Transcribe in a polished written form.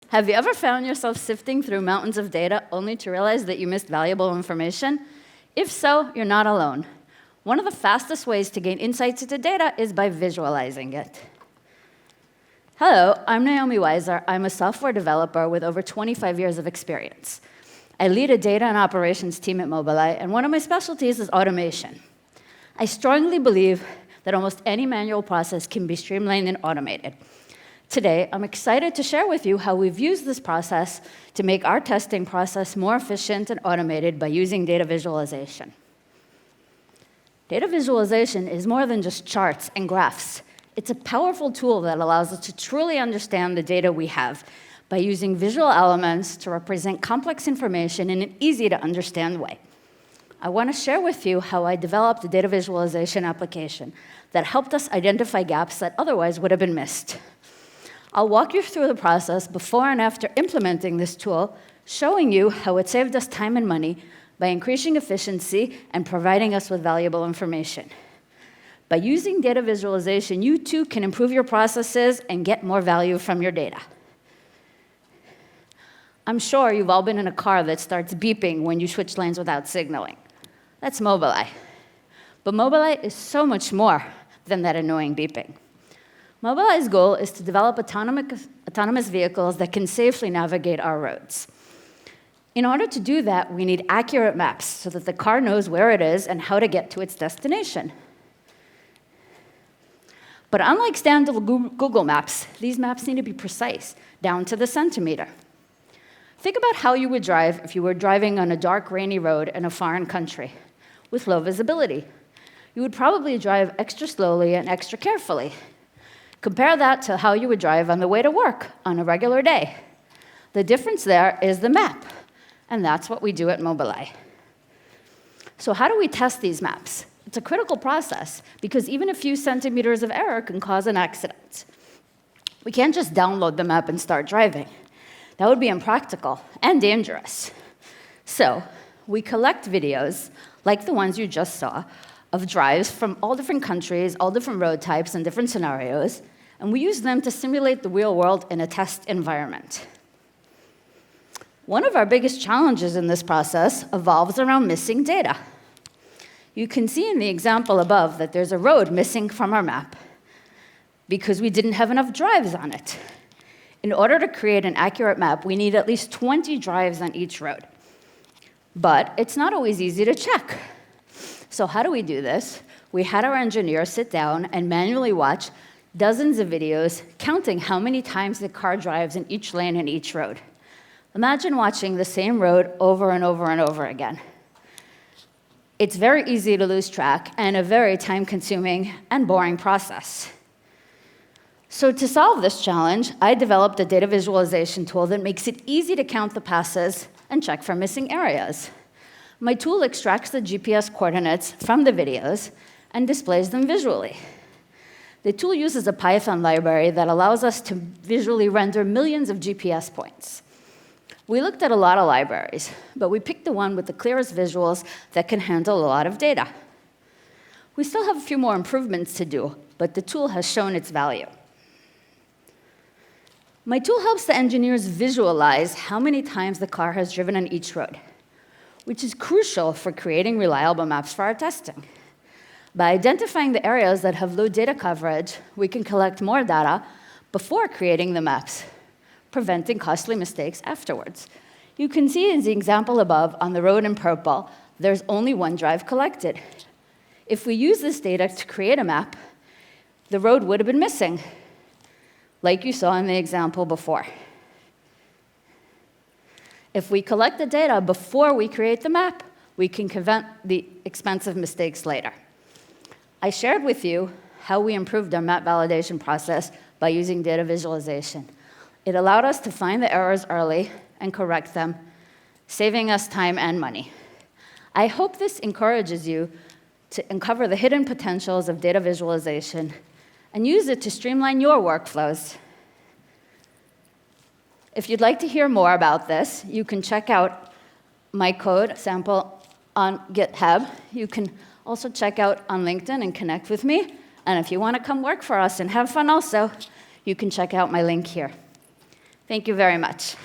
Have you ever found yourself sifting through mountains of data only to realize that you missed valuable information? If so, you're not alone. One of the fastest ways to gain insights into data is by visualizing it. Hello, I'm Naomi Weiser. I'm a software developer with over 25 years of experience. I lead a data and operations team at Mobileye, and one of my specialties is automation. I strongly believe that almost any manual process can be streamlined and automated. Today, I'm excited to share with you how we've used this process to make our testing process more efficient and automated by using data visualization. Data visualization is more than just charts and graphs. It's a powerful tool that allows us to truly understand the data we have by using visual elements to represent complex information in an easy-to-understand way. I want to share with you how I developed a data visualization application that helped us identify gaps that otherwise would have been missed. I'll walk you through the process before and after implementing this tool, showing you how it saved us time and money by increasing efficiency and providing us with valuable information. By using data visualization, you too can improve your processes and get more value from your data. I'm sure you've all been in a car that starts beeping when you switch lanes without signaling. That's Mobileye. But Mobileye is so much more than that annoying beeping. Mobileye's goal is to develop autonomous vehicles that can safely navigate our roads. In order to do that, we need accurate maps so that the car knows where it is and how to get to its destination. But unlike standard Google Maps, these maps need to be precise, down to the centimeter. Think about how you would drive if you were driving on a dark, rainy road in a foreign country with low visibility. You would probably drive extra slowly and extra carefully. Compare that to how you would drive on the way to work on a regular day. The difference there is the map, and that's what we do at Mobileye. So how do we test these maps? It's a critical process, because even a few centimeters of error can cause an accident. We can't just download the map and start driving. That would be impractical and dangerous. So we collect videos, like the ones you just saw, of drives from all different countries, all different road types, and different scenarios, and we use them to simulate the real world in a test environment. One of our biggest challenges in this process evolves around missing data. You can see in the example above that there's a road missing from our map because we didn't have enough drives on it. In order to create an accurate map, we need at least 20 drives on each road. But it's not always easy to check. So how do we do this? We had our engineers sit down and manually watch dozens of videos counting how many times the car drives in each lane in each road. Imagine watching the same road over and over and over again. It's very easy to lose track and a very time-consuming and boring process. So to solve this challenge, I developed a data visualization tool that makes it easy to count the passes and check for missing areas. My tool extracts the GPS coordinates from the videos and displays them visually. The tool uses a Python library that allows us to visually render millions of GPS points. We looked at a lot of libraries, but we picked the one with the clearest visuals that can handle a lot of data. We still have a few more improvements to do, but the tool has shown its value. My tool helps the engineers visualize how many times the car has driven on each road, which is crucial for creating reliable maps for our testing. By identifying the areas that have low data coverage, we can collect more data before creating the maps, preventing costly mistakes afterwards. You can see in the example above, on the road in purple, there's only one drive collected. If we use this data to create a map, the road would have been missing, like you saw in the example before. If we collect the data before we create the map, we can prevent the expensive mistakes later. I shared with you how we improved our map validation process by using data visualization. It allowed us to find the errors early and correct them, saving us time and money. I hope this encourages you to uncover the hidden potentials of data visualization and use it to streamline your workflows. If you'd like to hear more about this, you can check out my code sample on GitHub. You can also check out on LinkedIn and connect with me. And if you want to come work for us and have fun also, you can check out my link here. Thank you very much.